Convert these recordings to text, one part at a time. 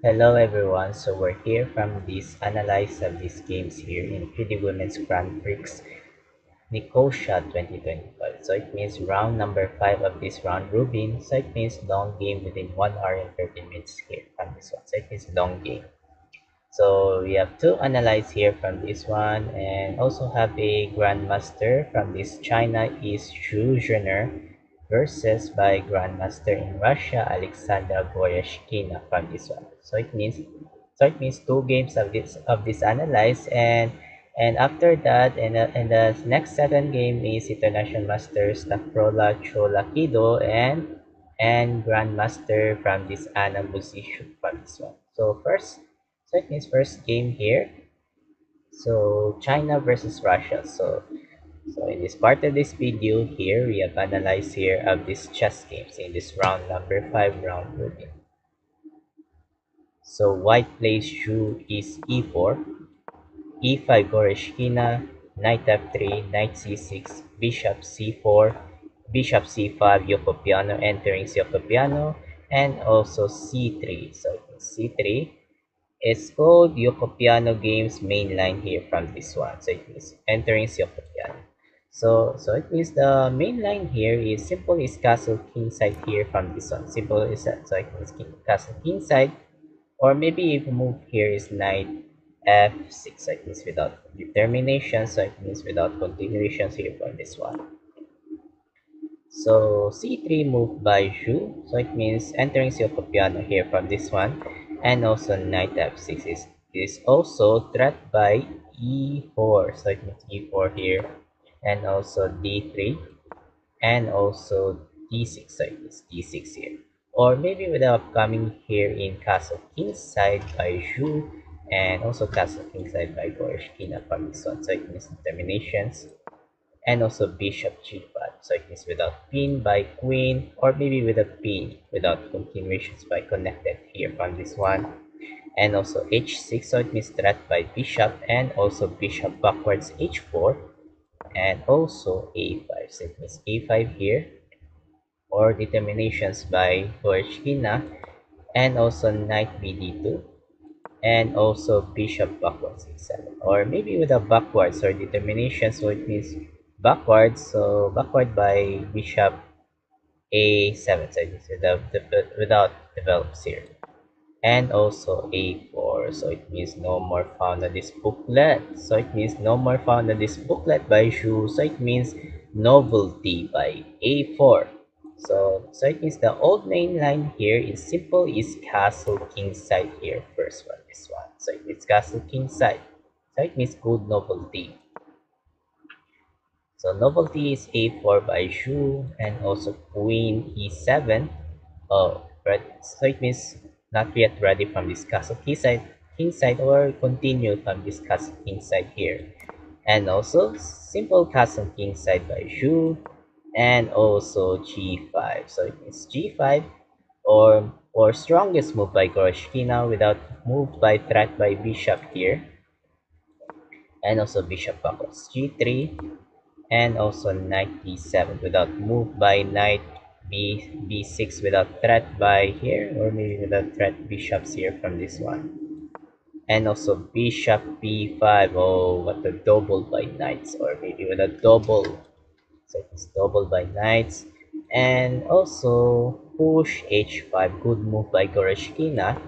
Hello everyone, so we're here from this analyze of these games here in 3D Women's Grand Prix Nicosia 2025. So it means round number 5 of this round robin. So it means long game within 1 hour and 30 minutes here from this one. So it means long game. So we have two analyze here from this one and also have a grandmaster from this China is Zhu Zhener versus by grandmaster in Russia Alexandra Goryashkina from this one. So it means two games of this analyze and after that and the next second game is International Masters Nafrola Cholakido and Grandmaster from this Anna Musishu from this one. So it means first game here. So China versus Russia. So in this part of this video here, we have analyzed here of these chess games in this round number 5 round robin. So white plays Shu is e4, e5 Goreshkina, knight f3, knight c6, bishop c4, bishop c5 Yokopiano entering Yokopiano, and also c3. So c3 is called Yokopiano Games mainline here from this one. So it means entering Yokopiano. So it means the main line here is simple is castle kingside here from this one. Simple is that so it means castle kingside, or maybe if move here is knight f6. So it means without determination. So it means without continuations here from this one. So c3 move by Zhu. So it means entering Yokopiano here from this one, and also knight f6 is also threat by e4. So it means e4 here, and also d3 and also d6. So it means d6 here, or maybe with the upcoming here in castle kingside by Zhu, and also castle kingside by Goreshkina from this one. So it means determinations, and also bishop g5. So it means without pin by queen, or maybe with a pin without continuations by connected here from this one, and also h6. So it means threat by bishop, and also bishop backwards h4, and also a5. So it means a5 here, or determinations by Gorchkina, and also knight bd2, and also bishop backwards e7, or maybe with a backwards or determination. So it means backwards, so backward by bishop a7. So it means without develops here, and also a4. So it means no more found on this booklet. So it means no more found on this booklet by Shu. So it means novelty by a4. So it means the old main line here is simple is castle kingside here first one, this one. So it means castle kingside. So it means good novelty. So novelty is a4 by Shu, and also queen e7. Oh, right. So it means not yet ready from this castle kingside, or continue from this castle kingside here. And also simple castle kingside by Shu, and also g5. So it means g5, or strongest move by Goroshkina without move by threat by bishop here, and also bishop backwards g3, and also knight d7 without move by knight b6 without threat by here, or maybe without threat bishops here from this one, and also bishop b5. Oh, what a double by knights, or maybe with a double. So it's double by knights, and also push h5, good move by Goreshkina,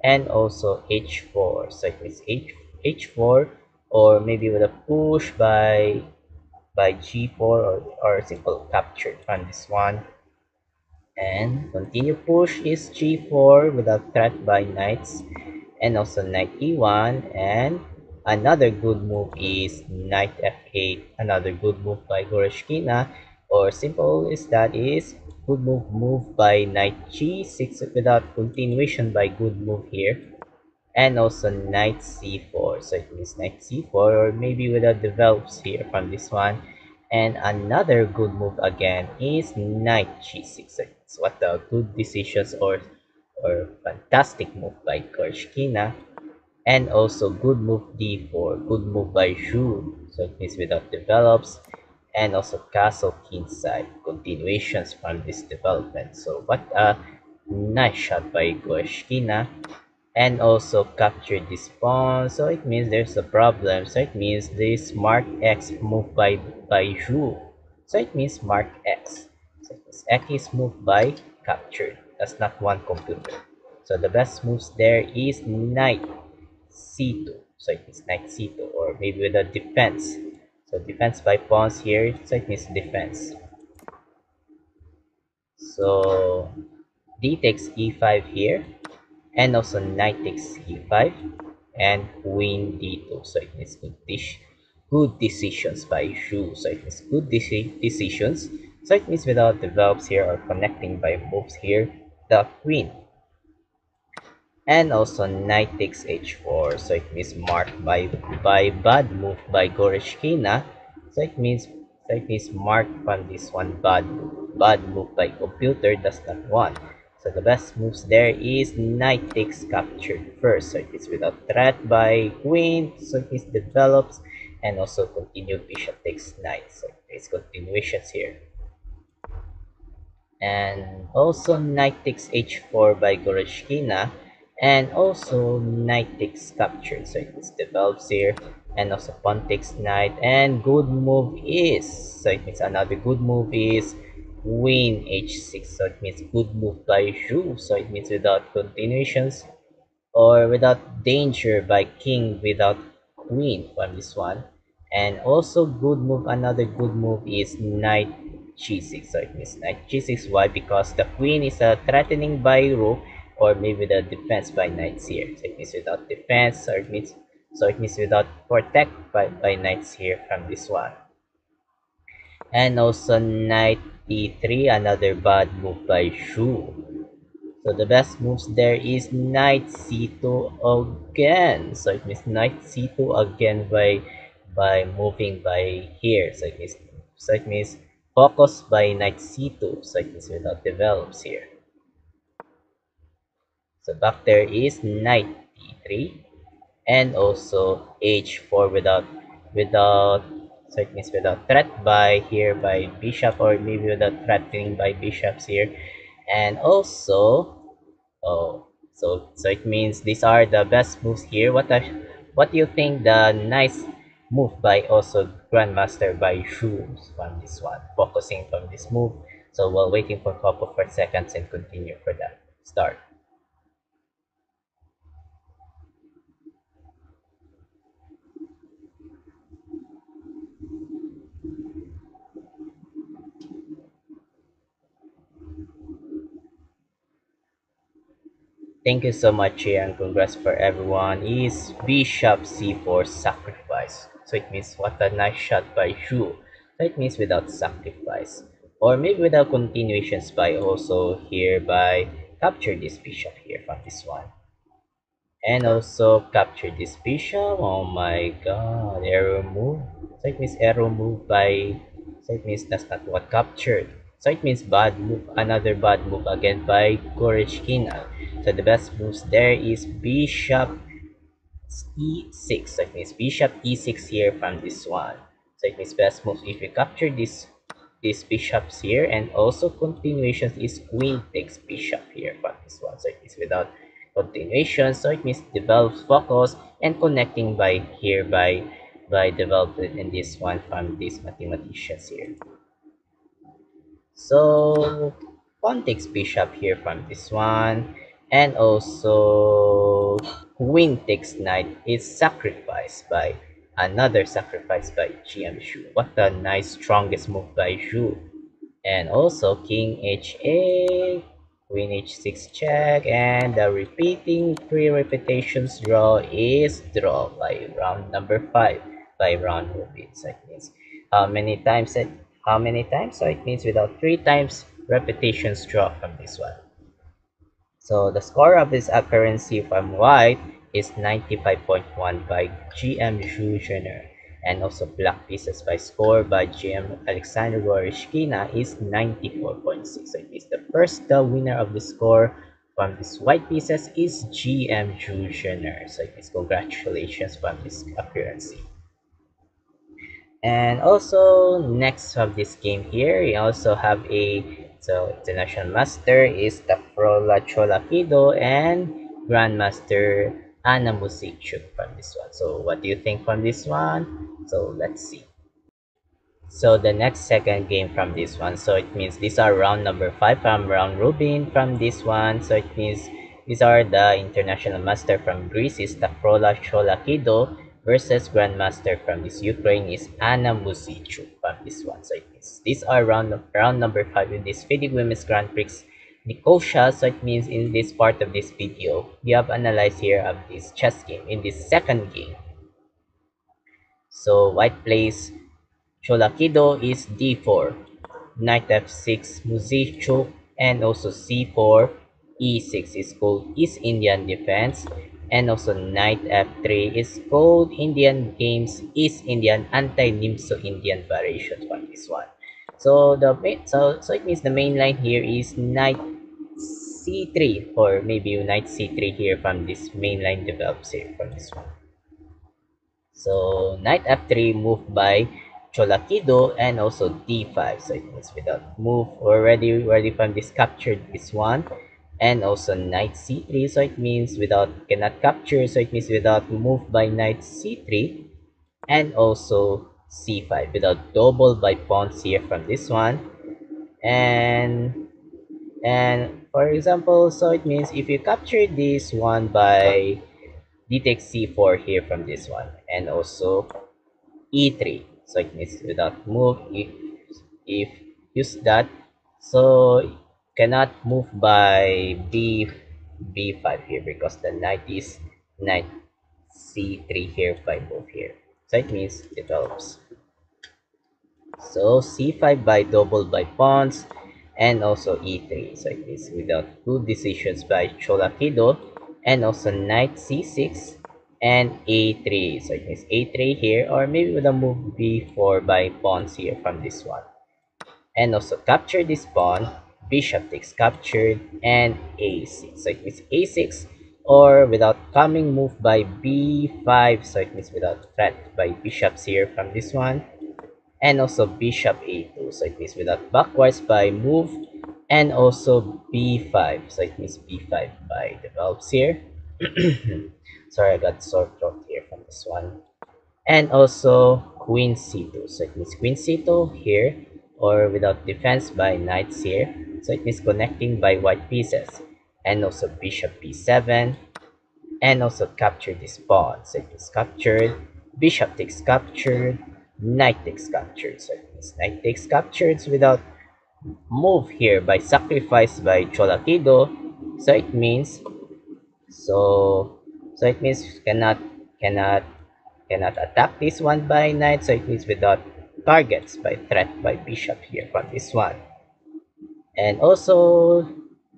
and also h4. So it means h4, or maybe with a push by g4, or simple capture on this one, and continue push is g4 without threat by knights, and also knight e1, and another good move is knight f8, another good move by Goroshkina, or simple is that is good move by knight g6 without continuation by good move here, and also knight c4. So it means knight c4, or maybe without develops here from this one, and another good move again is knight g6. So it's what a good decisions, or fantastic move by Korshkina, and also good move d4, good move by Zhu. So it means without develops, and also castle kingside continuations from this development. So what a nice shot by Gorshkina, and also capture this pawn. So it means there's a problem. So it means this mark X moved by Zhu. So it means mark X. So it means X is moved by captured. That's not one computer. So the best moves there is knight C2. So it means knight C2, or maybe with a defense. So defense by pawns here. So it means defense. So d takes e5 here, and also knight takes e5, and queen d2. So it means good decisions by Zhu. So it means good decisions. So it means without develops here or connecting by moves here, the queen. And also knight takes h4. So it means marked by bad move by Goreshkina. So it means marked from this one bad move by computer. That's not one. So the best moves there is knight takes captured first. So it is without threat by queen. So it means develops, and also continue bishop takes knight. So it's continuations here. And also knight takes h4 by Goreshkina, and also knight takes captured. So it develops here, and also pawn takes knight, and good move is, so it means another good move is queen h6. So it means good move by Zhu. So it means without continuations or without danger by king without queen from this one. And also good move, another good move is knight g6. So it means knight g6. Why? Because the queen is threatening by rook, or maybe the defense by knights here. So it means without defense, or it means without protect by knights here from this one. And also knight e3, another bad move by Zhu. So the best moves there is knight c2 again. So it means knight c2 again by moving by here. So it means focus by knight c2. So it means without develops here. So back there is knight d3, and also h4 without so it means without threat by here by bishop, or maybe without threatening by bishops here. And also, oh, so it means these are the best moves here. What do you think the nice move by also Grandmaster by Zhu from this one? Focusing from this move. So while waiting for a couple of seconds and continue for that. Start. Thank you so much here, and congrats for everyone. Is Bishop C4 sacrifice. So it means what a nice shot by Zhu. So it means without sacrifice. Or maybe without continuations by also here by capture this bishop here from this one. And also capture this bishop. Oh my god, arrow move. So it means arrow move by, so it means that's not what captured. So it means bad move, another bad move again by Gorechkina. So the best moves there is bishop e6. So it means bishop e6 here from this one. So it means best moves if you capture these bishops here, and also continuations is queen takes bishop here from this one. So it is without continuation. So it means develops focus and connecting by here by developing in this one from these mathematicians here. So pawn takes bishop here from this one, and also queen takes knight is sacrificed by another sacrifice by GM Zhu. What a nice strongest move by Zhu. And also king h8, queen h6 check, and the repeating three repetitions draw is draw by round number 5 by round robin. So it means how many times, so it means without 3 times repetitions draw from this one. So the score of this accuracy from white is 95.1 by GM Zhu Jr. And also black pieces by score by GM Alexander Goreshkina is 94.6. So it is the first winner of the score from this white pieces is GM Zhu Jr. So it is congratulations from this accuracy. And also next of this game here, we also have a, so international master is Tafrola Cholakido and Grandmaster Anna Musikchuk from this one. So what do you think from this one? So let's see. So the next second game from this one, so it means these are round number 5 from round robin from this one. So it means these are the international master from Greece is Tafrola Cholakido versus grandmaster from this Ukraine is Anna Muzichuk from this one. So it means these are round number 5 in this FIDE Women's Grand Prix Nicosia. So it means in this part of this video, we have analyzed here of this chess game in this second game. So white plays Cholakido is d4, knight f6, Muzichuk, and also c4, e6 is called East Indian defense, and also knight f3 is called Indian games East Indian anti-Nimso Indian variation for this one. So so it means the main line here is knight c3 or maybe knight c3 here from this main line develops here from this one. So knight f3 moved by Cholakido and also d5. So it means without move already from this captured this one, and also knight c3. So it means without cannot capture. So it means without move by knight c3 and also c5 without double by pawns here from this one, and for example, so it means if you capture this one by d takes c4 here from this one, and also e3. So it means without move if use that, so cannot move by b5 here because the knight is knight c3 here by move here. So it means develops. So c5 by double by pawns and also e3. So it means without good decisions by Cholakido, and also knight c6 and a3. So it means a3 here, or maybe with a move b4 by pawns here from this one, and also capture this pawn, bishop takes captured, and a6. So it means a6, or without coming move by b5. So it means without threat by bishops here from this one, and also bishop a2. So it means without backwards by move, and also b5. So it means b5 by develops here. Sorry, I got sore throat here from this one. And also queen c2. So it means queen c2 here, or without defense by knights here. So it means connecting by white pieces. And also bishop b7, and also capture this pawn. So it is captured, bishop takes captured, knight takes captured. So it means knight takes captured without move here by sacrifice by Cholakido. So it means so it means cannot attack this one by knight. So it means without targets by threat by bishop here from this one. And also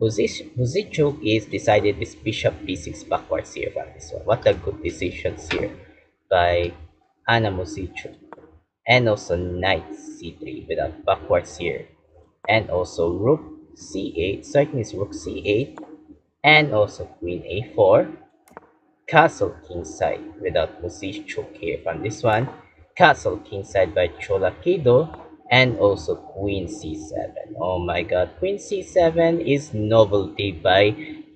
Muzichuk is decided with bishop b6 backwards here from this one. What a good decisions here by Anna Muzichuk. And also knight c3 without backwards here. And also rook c8. So it means rook c8. And also queen a4. Castle kingside without Muzichuk here from this one. Castle kingside by Cholakido, and also queen c7. Oh my god, queen c7 is novelty by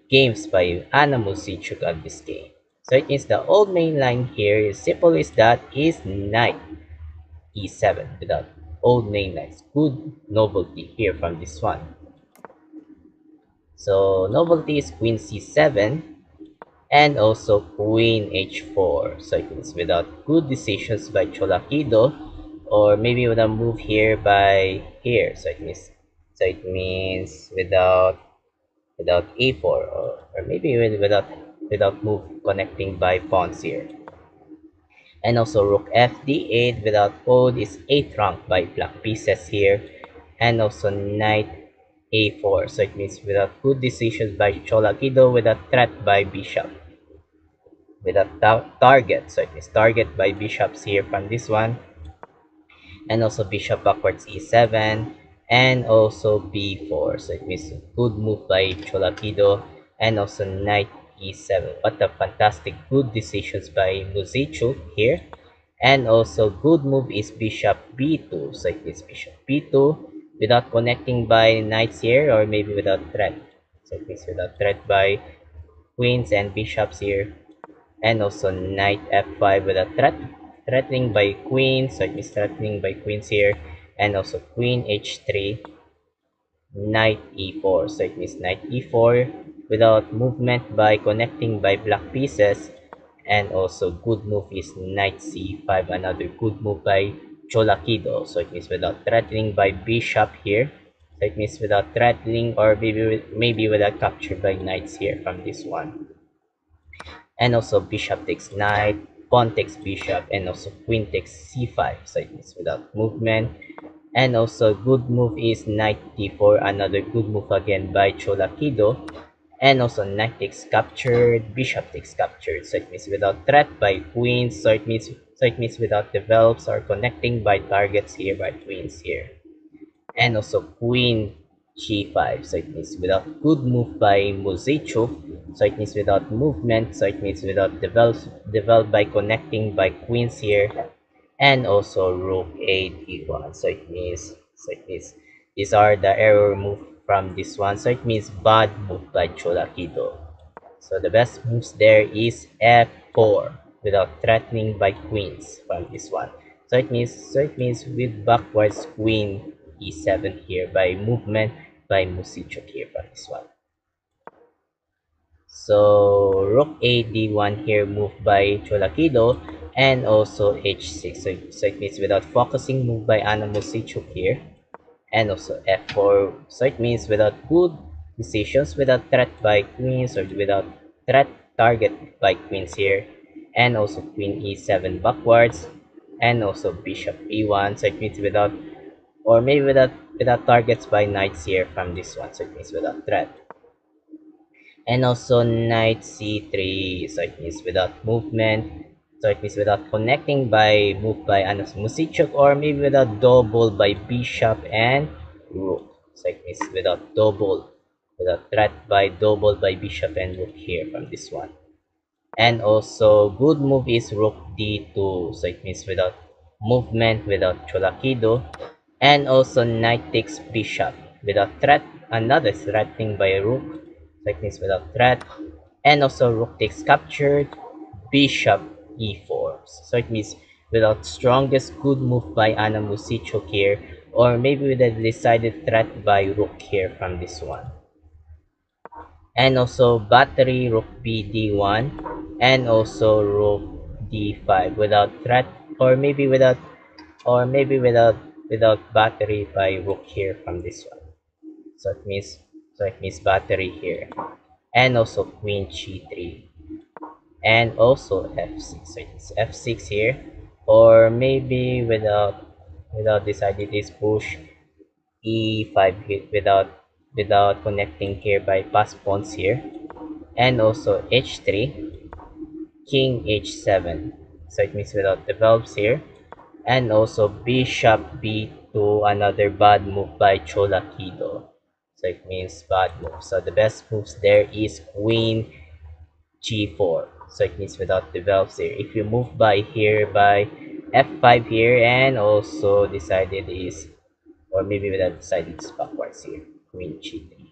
games by Anna Muzichuk at this game. So it means the old main line here is simple is that is knight e7 without old main lines. Good novelty here from this one. So novelty is queen c7 and also queen h4. So it means without good decisions by Cholakido, or maybe with a move here by here. So it means without a4, or maybe without move connecting by pawns here. And also rook f d8 without code is 8 rank by black pieces here, and also knight a4. So it means without good decisions by Cholakido, with a threat by bishop, with a target. So it means target by bishops here from this one, and also bishop backwards e7, and also b4. So it means good move by Cholakido, and also knight e7. What a fantastic good decisions by Muzichuk here. And also good move is bishop b2. So it means bishop b2 without connecting by knights here, or maybe without threat. So it means without threat by queens and bishops here, and also knight f5 with a threatening by queens, so it means threatening by queens here, and also queen h3, knight e4, so it means knight e4 without movement by connecting by black pieces, and also good move is knight c5, another good move by Cholakido, so it means without threatening by bishop here, so it means without threatening or maybe without capture by knights here from this one, and also bishop takes knight, pawn takes bishop, and also queen takes c5, so it means without movement. And also good move is knight d4, another good move again by Cholakido. And also knight takes captured, bishop takes captured, so it means without threat by queens, so it means without develops or connecting by targets here by queens here. And also queen g5, so it means without good move by Muzichuk, so it means without movement, so it means without develop by connecting by queens here, and also rook a d1, so it means these are the error move from this one, so it means bad move by Cholakido. So the best moves there is f4 without threatening by queens from this one. So it means with backwards queen e7 here by movement by Musichuk here from this one. So rook a d1 here moved by Cholakido, and also h6. So it means without focusing move by Anna Musichuk here, and also f4, so it means without good decisions, without threat by queens or without threat target by queens here, and also queen e7 backwards, and also bishop e1, so it means without or maybe without targets by knights here from this one, so it means without threat. And also knight c3, so it means without movement, so it means without connecting by move by Anas Musichuk, or maybe without double by bishop and rook, so it means without threat by double by bishop and rook here from this one. And also good move is rook d2, so it means without movement, without Cholakido. And also knight takes bishop without threat, another threatening by rook, so it means without threat. And also rook takes captured, bishop e4, so it means without strongest good move by Anna Musichuk here, or maybe with a decided threat by rook here from this one. And also battery rook b d1, and also rook d5 without threat, or maybe without battery by rook here from this one, so it means battery here, and also queen g3, and also f6, so it's f6 here, or maybe without deciding this push e5 hit without connecting here by pass pawns here, and also h3, king h7, so it means without develops here, and also bishop b2, another bad move by Cholakido, so it means bad move. So the best moves there is queen g4, so it means without develops here. If you move by here by f5 here, and also decided is, or maybe without decided is backwards here, queen g3.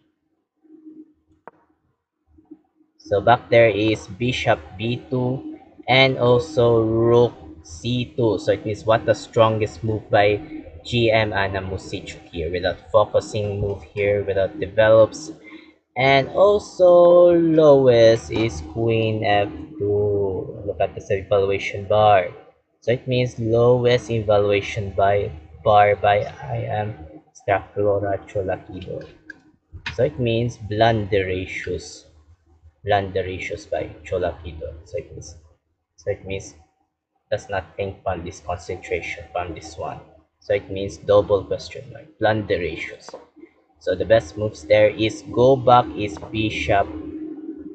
So back there is bishop b2, and also rook c2. So it means what the strongest move by GM Anna Musichuk here, without focusing move here, without develops. And also lowest is queen f2. Look at the evaluation bar. So it means lowest evaluation by bar by I am Straflora Cholakido. So it means blunder ratios by Cholakido. So it means does not think from this concentration from this one. So it means double question mark, blunder ratios. So the best moves there is go back is bishop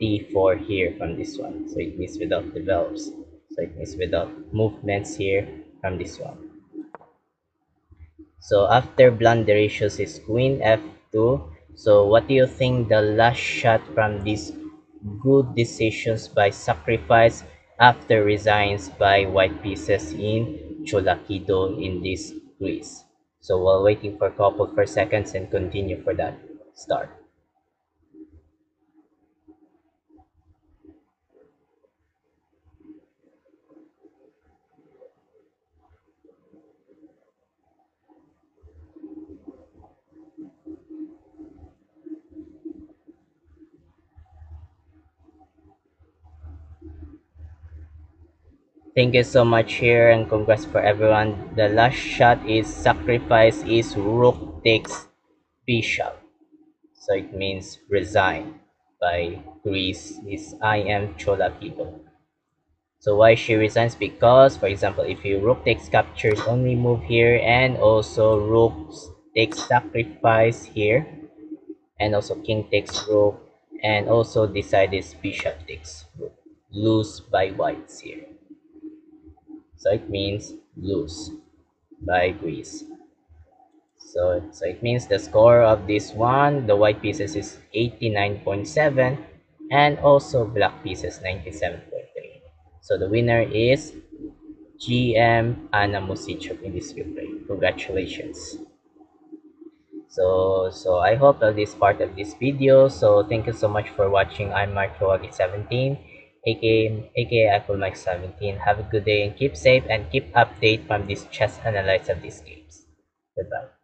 d4 here from this one. So it means without develops. So it means without movements here from this one. So after blunder ratios is queen f2. So what do you think the last shot from these good decisions by sacrifice after resigns by white pieces in Cholakido in this quiz? So while waiting for a couple for seconds and continue for that start. Thank you so much here and congrats for everyone. The last shot is sacrifice is rook takes bishop. So it means resign by Greece is I am Chola people. So why she resigns? Because for example if you rook takes captures only move here and also rook takes sacrifice here and also king takes rook and also decide is bishop takes rook. Lose by whites here. So it means lose by Greece. So it means the score of this one, the white pieces is 89.7 and also black pieces 97.3. So the winner is GM Anna Musichuk in this replay. Congratulations. So I hope that this part of this video. So thank you so much for watching. I'm Mark Kawagi 17, aka Apple Mike 17. Have a good day and keep safe and keep update from this chess analysis of these games. Goodbye.